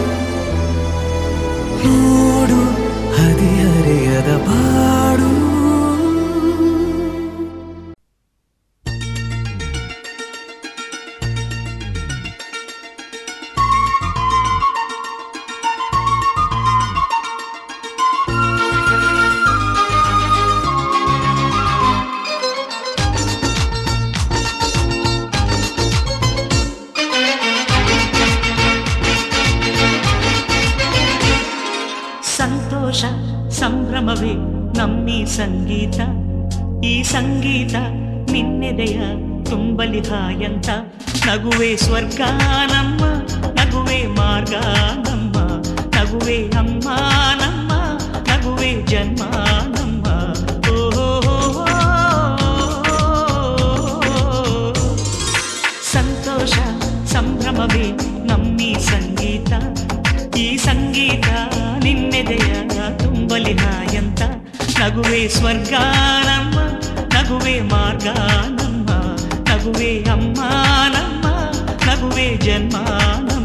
ನಮ್ಮೀ ಸಂಗೀತ, ಈ ಸಂಗೀತ ನಿನ್ನೆದೆಯ ತುಂಬಲಿ ಹಾಯಂತ. ನಗುವೆ ಸ್ವರ್ಗ ನಮ್ಮ, ನಗುವೆ ಮಾರ್ಗ ನಮ್ಮ, ನಗುವೆ ಅಮ್ಮ ನಮ್ಮ, ನಗುವೆ ಜನ್ಮ ನಮ್ಮ. ಸಂತೋಷ ಸಂಭ್ರಮವೇ ನಮ್ಮೀ ಸಂಗೀತ, ಈ ಸಂಗೀತ ನಿನ್ನೆದೆಯ ತುಂಬಲಿ ಹಾಯಂತ. ನಗುವೆ ಸ್ವರ್ಗ ನಮ್ಮ, ನಗುವೆ ಮಾರ್ಗ ನಮ್ಮ, ನಗುವೆ ಅಮ್ಮ ನಮ್ಮ, ನಗುವೆ ಜನ್ಮ ನಮ್ಮ.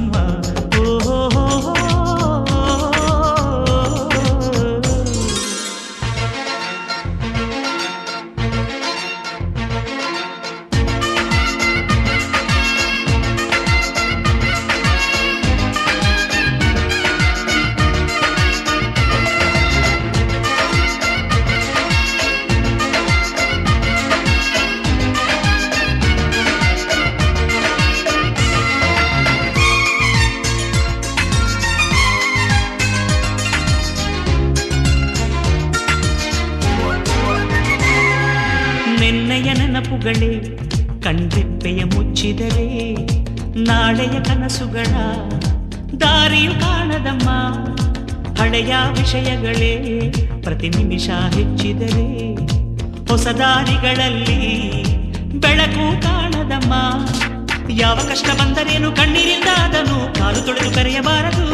ನೆನ್ನೆಯ ನೆನಪುಗಳೇ ಕಣ್ರೆಪ್ಪೆಯ ಮುಚ್ಚಿದರೆ, ನಾಳೆಯ ಕನಸುಗಳ ದಾರಿಯು ಕಾಣದಮ್ಮ. ಹಳೆಯ ವಿಷಯಗಳೇ ಪ್ರತಿ ನಿಮಿಷ ಹೆಚ್ಚಿದರೆ, ಹೊಸ ದಾರಿಗಳಲ್ಲಿ ಬೆಳಕು ಕಾಣದಮ್ಮ. ಯಾವ ಕಷ್ಟ ಬಂದರೇನು ಕಣ್ಣೀರಿಂದ ಅದನ್ನು ಕಾಲು ತೊಳೆದು ಕರೆಯಬಾರದು.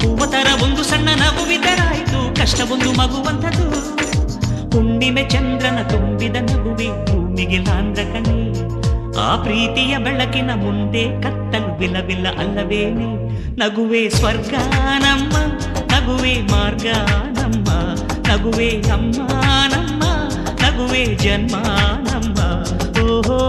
ಹೂವ ತರ ಒಂದು ಸಣ್ಣ ನಗುವಿದ್ದರಾಯಿತು, ಕಷ್ಟವೊಂದು ಮಗುವಂಥದ್ದು. ಹುಣ್ಣಿಮೆ ಚಂದ್ರನ ತುಂಬಿದ ನಗುವೆ ಭೂಮಿಗೆ ಲಾಂದ್ರಕನೆ, ಆ ಪ್ರೀತಿಯ ಬೆಳಕಿನ ಮುಂದೆ ಕತ್ತಲು ವಿಲವಿಲ್ಲ ಅಲ್ಲವೇನೆ. ನಗುವೆ ಸ್ವರ್ಗ ನಮ್ಮ, ನಗುವೆ ಮಾರ್ಗ ನಮ್ಮ, ನಗುವೆ ಅಮ್ಮ ನಮ್ಮ, ನಗುವೆ ಜನ್ಮ ನಮ್ಮ. ಓಹೋ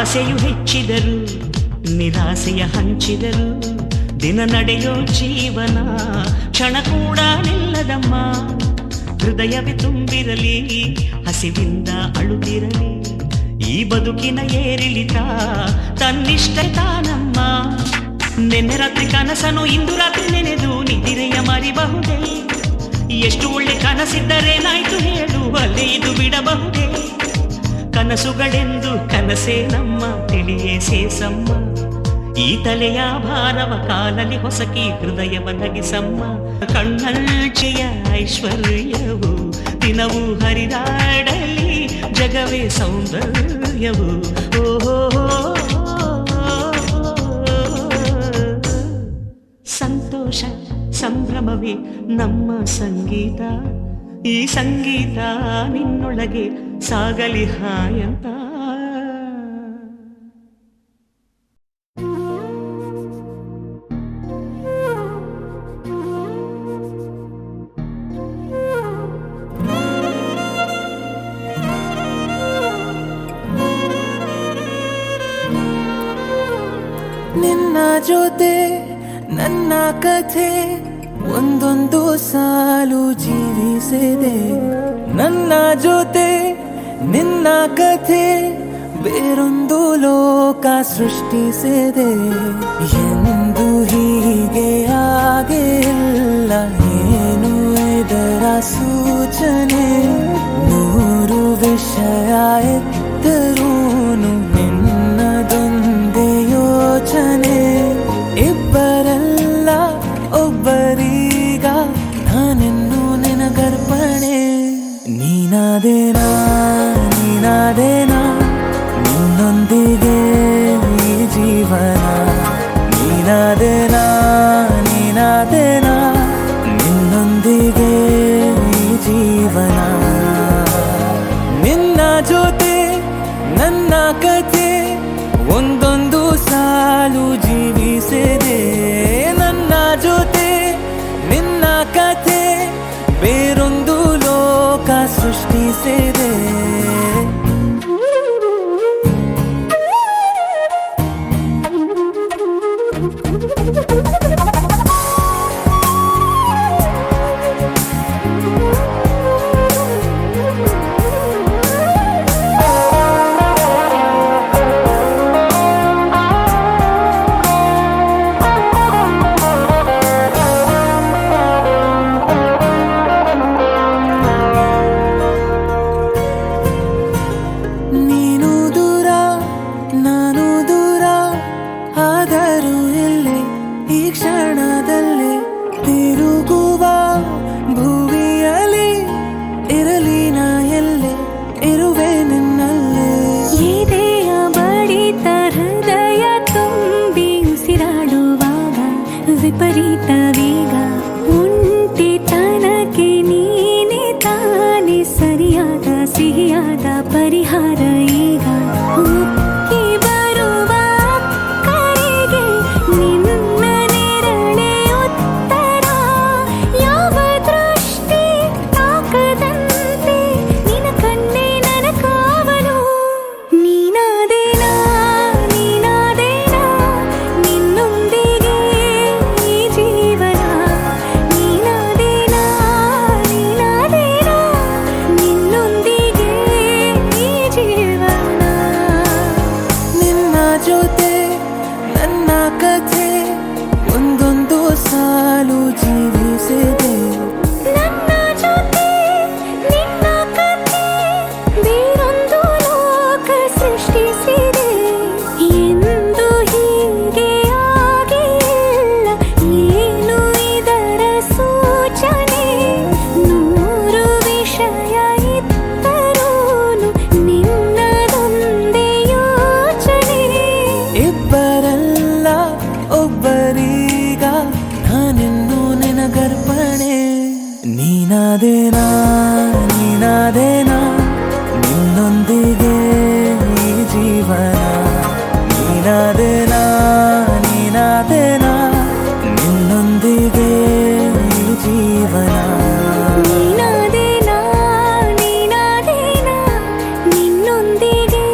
ಆಸೆಯು ಹೆಚ್ಚಿದರು, ನಿರಾಸೆಯ ಹಂಚಿದರು, ದಿನ ನಡೆಯೋ ಜೀವನ ಕ್ಷಣ ಕೂಡ ನಿಲ್ಲದಮ್ಮ. ಹೃದಯವೇ ತುಂಬಿರಲಿ, ಹಸಿವಿಂದ ಅಳುತ್ತಿರಲಿ, ಈ ಬದುಕಿನ ಏರಿಳಿತ ತನ್ನಿಷ್ಟ ತಾನಮ್ಮ. ನೆನ್ನೆ ರಾತ್ರಿ ಕನಸನು ಇಂದು ರಾತ್ರಿ ನೆನೆದು ನಿದಿರೆಯ ಮರಿಬಹುದೇ? ಎಷ್ಟು ಒಳ್ಳೆ ಕನಸಿದ್ದರೇನಾಯ್ತು ಹೇಳು, ಅಲ್ಲೇ ಇದು ಬಿಡಬಹುದೇ? ಕನಸುಗಳೆಂದು ಕನಸೇ ನಮ್ಮ ತಿಳಿಯೇ ಸೇಸಮ್ಮ. ಈ ತಲೆಯ ಭಾರವ ಕಾಲಲಿ ಹೊಸಕಿ ಹೃದಯವ ನಗಿಸಮ್ಮ. ಕಣ್ಣಲ್ಚೆಯ ಐಶ್ವರ್ಯವು ದಿನವೂ ಹರಿದಾಡಲಿ, ಜಗವೇ ಸೌಂದರ್ಯವು. ಓಹೋ ಸಂತೋಷ ಸಂಭ್ರಮವೇ ನಮ್ಮ ಸಂಗೀತ, ಈ ಸಂಗೀತ ನಿನ್ನೊಳಗೆ ಸಾಗಲಿ ಹಾಯಂತ. ನಿನ್ನ ಜೊತೆ ನನ್ನ ಕಥೆ ಒಂದೊಂದು ಸಾಲು ಜೀವಿಸಿದೆ. ನನ್ನ ಜೊತೆ ನಿನ್ನ ಕಥೆ ಬೇರೊಂದು ಲೋಕ ಸೃಷ್ಟಿಸಿದೆ. ಎಂದು ಹೀಗೆ ಆಗಿಲ್ಲ, ಏನು ಇದರ ಸೂಚನೆ? ನೂರು ವಿಷಯ ಎತ್ತರೂನು ನಿನ್ನದೊಂದೇ ಯೋಚನೆ. ಇಬ್ಬರಲ್ಲ ಒಬ್ಬರೀಗ ನಾನೆನ್ನು ನಿನಗರ್ಪಣೆ. ನೀನಾದೇನಾ ನೀನಾದೇನಾ ನಿನ್ನೊಂದಿಗೆ ಈ ಜೀವನ. ನೀನಾದೇನಾ ನೀನಾದೇನಾ ನಿನ್ನೊಂದಿಗೆ ಈ ಜೀವನ. ನಿನ್ನ ಜೊತೆ ನನ್ನ ಕಥೆ ಒಂದೊಂದು ಸಾಲು ಜೀವಿಸಿದೆ. ನೀನು ದೂರ ನಾನು ದೂರ ಆದರೂ ಇಲ್ಲೇ ಈ ಕ್ಷಣದಲ್ಲೇ ತಿರುಗುವ ಭುವಿಯಲ್ಲಿ ಇರಲಿ ನಾ ಎಲ್ಲೇ ಇರುವೆ ನಿನ್ನಲ್ಲೇ. ಎದೆಯ ಬಡಿತ ಹೃದಯ ತುಂಬಿ ಉಸಿರಾಡುವಾಗ ವಿಪರೀತ ವೇಗ ಒಂಟಿತನಕ್ಕೆ ನೀನೆ ತಾನೆ ಸರಿಯಾದ ಸಿಹಿಯಾದ ಪರಿಹಾರ ಈಗ. ಉಕ್ಕಿ ಬರುವ ಕರೆಗೆ ನಿನ್ನ ನೆರಳೆ ಉತ್ತರ. ಯಾವ ದೃಷ್ಟಿ ತಾಕದಂತೆ ನಿನ ಕಣ್ಣೆ ನನ್ನ ಕಾವಲು. ನೀನಾದೇನಾ ನೀನಾದೇನಾ ನಿನ್ನೊಂದಿಗೆ ಈ ಜೀವನ. ನೀನಾದೇನಾ ನೀನಾದೇನಾ ನಿನ್ನೊಂದಿಗೆ ಈ ಜೀವನ. ನಿನ್ನ ಜೊತೆ ನನ್ನ ಕಥೆ ಒಂದೊಂದು ಸಾಲು ಜೀವಿಸಿದೆ. ನನ್ನ ಜೊತೆ ನಿನ್ನ ಕಥೆ ಬೇರೊಂದು ಲೋಕ ಸೃಷ್ಟಿಸಿದೆ. ಎಂದು ಹೀಗೆ ಆಗಿಲ್ಲ ಏನು ಇದರ ಸೂಚನೆ. ನೂರು ವಿಷಯ ಇತ್ತರೂನು ನಿನ್ನದೊಂದೇ ಯೋಚನೆ. ಇಬ್ಬರಲ್ಲ ಒಬ್ಬರೀಗ ನಾನಿನ್ನು ನಿನಗರ್ಪಣೆ. ನೀನಾದೇನಾ ನೀನಾದೇನಾ ನಿನ್ನೊಂದಿಗೆ ಈ ಜೀವನ. ನೀನಾದೇನಾ ನೀನಾದೇನಾ ನಿನ್ನೊಂದಿಗೆ ಈ ಜೀವನ. ನೀನಾದೇನಾ ನೀನಾದೇನಾ ನಿನ್ನೊಂದಿಗೆ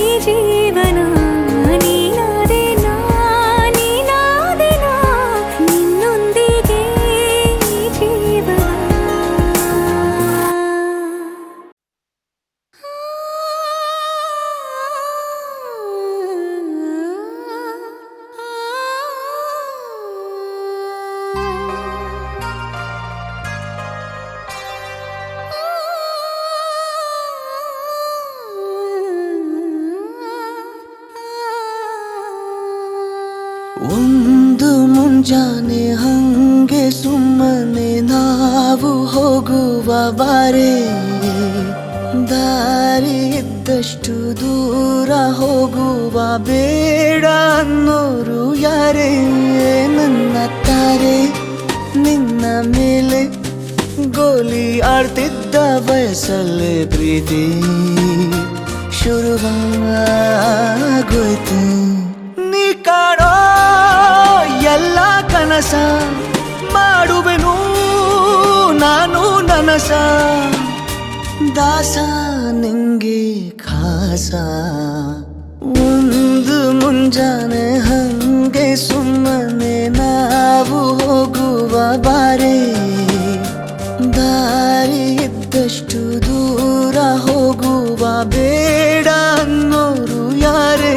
ಈ ಜೀವನ. ನೀನಾದೇನಾ ನೀನಾದೇನಾ ನಿನ್ನೊಂದಿಗೆ ಈ ಜೀವನ. ಒಂದು ಮುಂಜಾನೆ ಹಂಗೆ ಸುಮ್ಮನೆ ನಾವು ಹೋಗುವ ಬಾರೆ. ದಾರಿ ಇದ್ದಷ್ಟು ದೂರ ಹೋಗುವ ಬೇಡ ಅನ್ನೋರು ಯಾರೇ. ನನ್ನ ತಾರೆ ನಿನ್ನ ಮೇಲೆ ಗೋಲಿ ಆಡ್ತಿದ್ದ ವಯಸ್ಸಲ್ಲೇ ಪ್ರೀತಿ ಶುರುವಾಗೋಯ್ತು. ನೀ ಕಾಡೋ ಎಲ್ಲ ಕನಸ ಮಾಡುವೆನು ನಾನು ನನಸ. ದಾಸ ನಿಂಗೆ ಖಾಸ. ಒಂದು ಮುಂಜಾನೆ ಹಂಗೆ ಸುಮ್ಮನೆ ನಾವು ಹೋಗುವ ಬಾರೆ. ದಾರಿ ಇದ್ದಷ್ಟು ದೂರ ಹೋಗುವ ಬೇಡ ಅನ್ನೋರು ಯಾರೇ.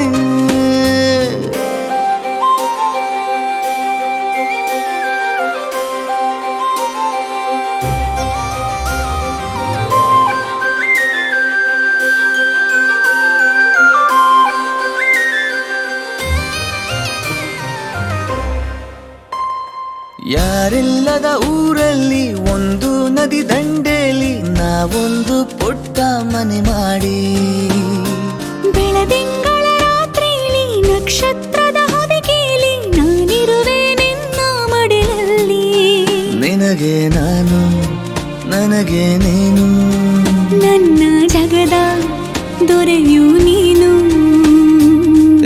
ಯಾರಿಲ್ಲದ ಊರಲ್ಲಿ ಒಂದು ನದಿ ದಂಡೆಯಲ್ಲಿ ನಾವೊಂದು ಪುಟ್ಟ ಮನೆ ಮಾಡಿ. ಬೆಳದಿಂಗಳ ರಾತ್ರಿಲಿ ನಕ್ಷತ್ರದ ಹೊದಿಕೆಯಲ್ಲಿ ನಾನಿರುವೆ ನಿನ್ನ ಮಡಿಲಲ್ಲಿ. ನಿನಗೆ ನಾನು ನನಗೆ ನೀನು. ನನ್ನ ಜಗದ ದೊರೆಯು ನೀನು.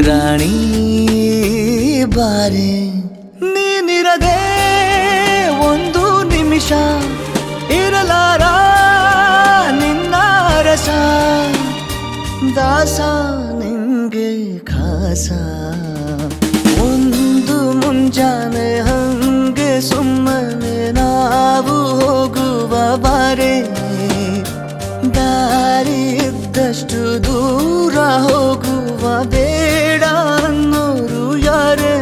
ರಾಣಿ ಬಾರೆ. ನೀನಿರದೆ ಒಂದು ನಿಮಿಷ ಇರಲಾರ. ನಿನ್ನ ದಾಸ ನಿಂಗೆ ಖಾಸ ಒಂದು ಮುಂಜಾನೆ ಹಂಗೆ ಸುಮ್ಮನೆ ನಾವು ಹೋಗುವ ಬಾರೆ ದಾರಿ ಇದ್ದಷ್ಟು ದೂರ ಹೋಗುವ ಬೇಡ ಅನ್ನೋರು ಯಾರೇ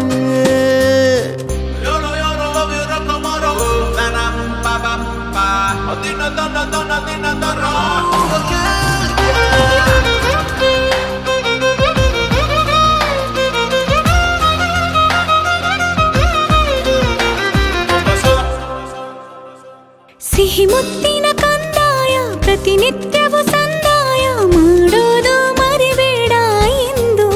ಸಿಹಿ ಮುತ್ತಿನ ಕಂದಾಯ ಪ್ರತಿನಿತ್ಯವೂ ಸಂದಾಯ ಮಾಡೋದು ಮರಿಬೇಡ ಎಂದು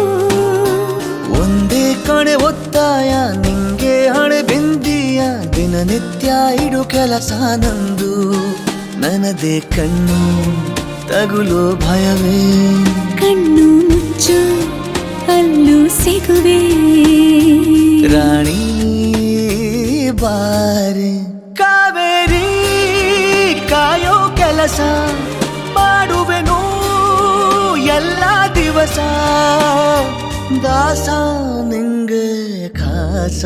ಒಂದೇ ಕಡೆ ಒತ್ತಾಯ ನಿಂಗೆ ಹಣೆ ಬಿಂದಿಯ ದಿನನಿತ್ಯ ಇಡು ಕೆಲಸ ನಂದು ನನ್ನದೇ ಕಣ್ಣು ತಗುಲೋ ಭಯವೇ ಕಣ್ಣು ಮುಚ್ಚು ಅಲ್ಲೂ ಸಿಗುವೆ ರಾಣಿ ಬಾರೆ ಕಾವೇರಿ ಕಾಯೋ ಕೆಲಸ ಮಾಡುವೆನು ಎಲ್ಲ ದಿವಸ ದಾಸ ನಿಂಗೆ ಖಾಸ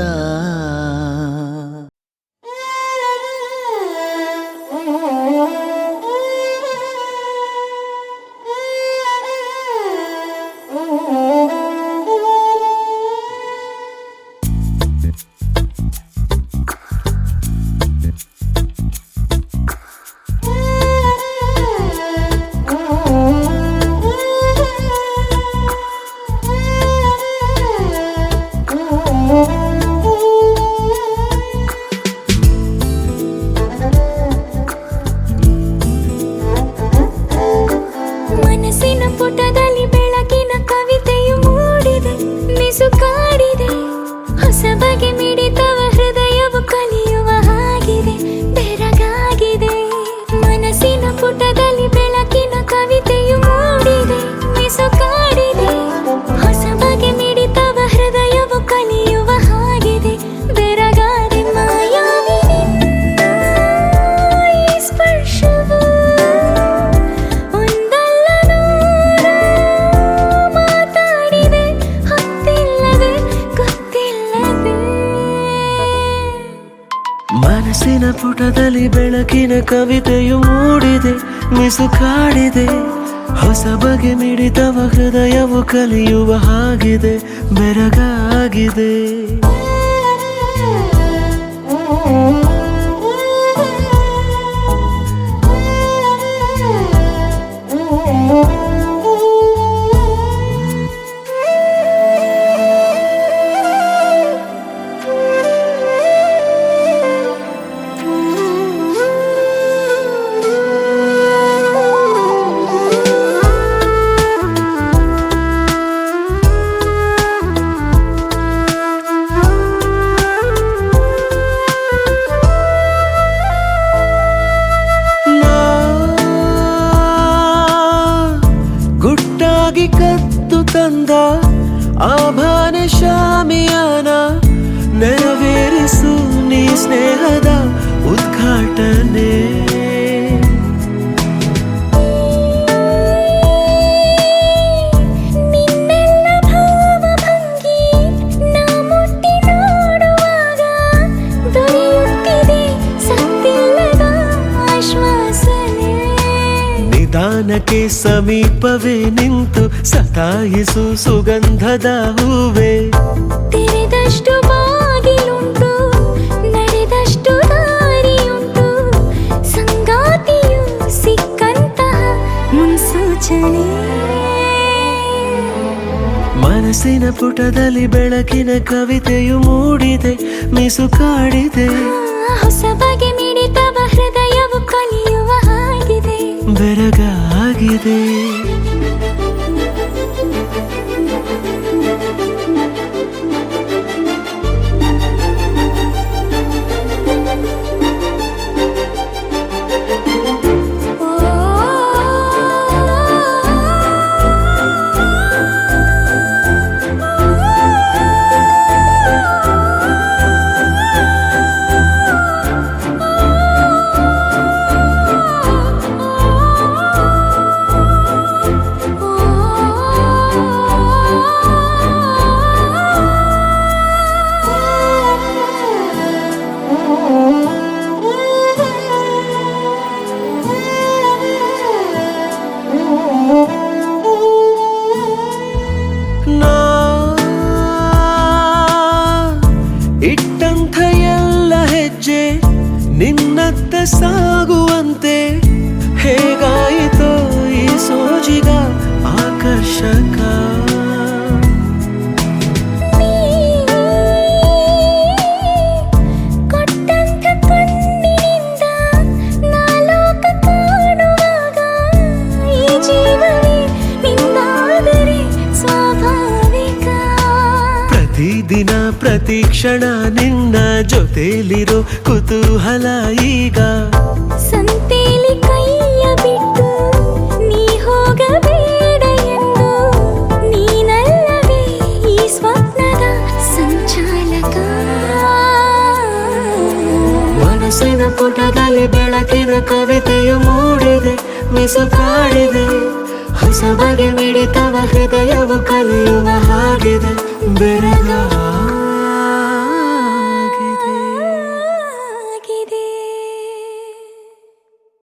ಮನಸ್ಸಿನ ಪುಟದಲ್ಲಿ ಬೆಳಕಿನ ಕವಿತೆಯು ಮೂಡಿದೆ ಮಿಸುಕಾಡಿದೆ ಹೊಸ ಬಗೆ ಮಿಡಿತವ ಹೃದಯವು ಕಲಿಯುವ ಹಾಗಿದೆ ಬೆರಗಾಗಿದೆ ಮನಸ್ಸಿನ ಪುಟದಲ್ಲಿ ಬೆಳಕಿನ ಕವಿತೆಯು ಮೂಡಿದೆ ಮಿಸುಕಾಡಿದೆ ಹೊಸ ಬಗೆ ಮಿಡಿತವ ಹೃದಯವು ಕಲಿಯುವ ಹಾಗಿದೆ ಬೆರಗಾದೆ ಮಾಯಾವಿ ನಿನ್ನ ಈ ಸ್ಪರ್ಶವು ಒಂದಲ್ಲ ನೂರು ಮಾತಾಡಿದೆ ಹೊತ್ತಿಲ್ಲದೆ ಗೊತ್ತಿಲ್ಲದೆ ಮನಸ್ಸಿನ ಪುಟದಲ್ಲಿ ಬೆಳಕಿನ ಕವಿತೆಯು ಮೂಡಿದೆ ಮಿಸುಕಾಡಿದೆ ಹೊಸ ಬಗೆ ಮಿಡಿತವ ಹೃದಯವು ಕಲಿಯುವ ಹಾಗಿದೆ ಬೆರಗಾಗಿದೆ ಗುಟ್ಟಾಗಿ ಕತ್ತು ತಂದ ಆಭಾನ ಶಾಮಿಯಾನ ನೆರವೇರಿಸು ನೀ ಸ್ನೇಹದ ಉದ್ಘಾಟನೆ ನಿನ್ನೆಲ್ಲ ಭಾವಭಂಗಿ ನಾ ಮುಟ್ಟಿ ನೋಡುವಾಗ ದೊರೆಯುತ್ತಿದೆ ಸತ್ತಿಲ್ಲದ ಆಶ್ವಾಸನೆ ನಿಧಾನಕ್ಕೆ ಸಮೀಪವೇ ನಿಂತು ಸತಾಯಿಸು ಸುಗಂಧದ ಹೂವೆ ತೆರೆದಷ್ಟು ಬಾಗಿಲುಂಟು ನಡೆದಷ್ಟು ದಾರಿಯುಂಟು ಸಂಗಾತಿಯು ಸಿಕ್ಕಂತಹ ಮುನ್ಸೂಚನೆ ಮನಸ್ಸಿನ ಪುಟದಲ್ಲಿ ಬೆಳಕಿನ ಕವಿತೆಯು ಮೂಡಿದೆ ಮಿಸುಕಾಡಿದೆ ಹೊಸ ಬಗೆ ಮಿಡಿತವ ಹೃದಯವು ಕಲಿಯುವ ಹಾಗಿದೆ ಬೆರಗಾಗಿದೆ ಓ ಸಾಗುವಂತೆ ಹೇಗಾಯಿತೋ ಈ ಸೋಜಿಗ ಆಕರ್ಷಕ. ಕೊಟ್ಟಂತ ಕಣ್ಣಿನಿಂದ ನಾಲೋಕ ಕಾಣುವಾಗ ಈ ಜೀವವೇ ನಿಂದಾದರೆ ಸ್ವಾಭಾವಿಕ. ಪ್ರತಿದಿನ ಪ್ರತಿ ಕ್ಷಣ ನಿನ್ನ ಜೊತೆಲಿರೋ ಕುತೂಹಲ ಈಗ. ಸಂತೇಲಿ ಕೈಯ ಬಿಟ್ಟು ನೀ ಹೋಗಬೇಡ ಎಂದು ನೀನಲ್ಲವೇ ಈ ಸ್ವಪ್ನದ ಸಂಚಾಲಕ. ಮನಸ್ಸಿನ ಪುಟದಲ್ಲಿ ಬೆಳಕಿನ ಕವಿತೆಯು ಮೂಡಿದೆ, ಮಿಸುಕಾಡಿದೆ. ಹೊಸ ಬಗೆ ಮಿಡಿತವ ಹೃದಯವು ಕಲಿಯುವ ಹಾಗಿದೆ ಬೆರಗ.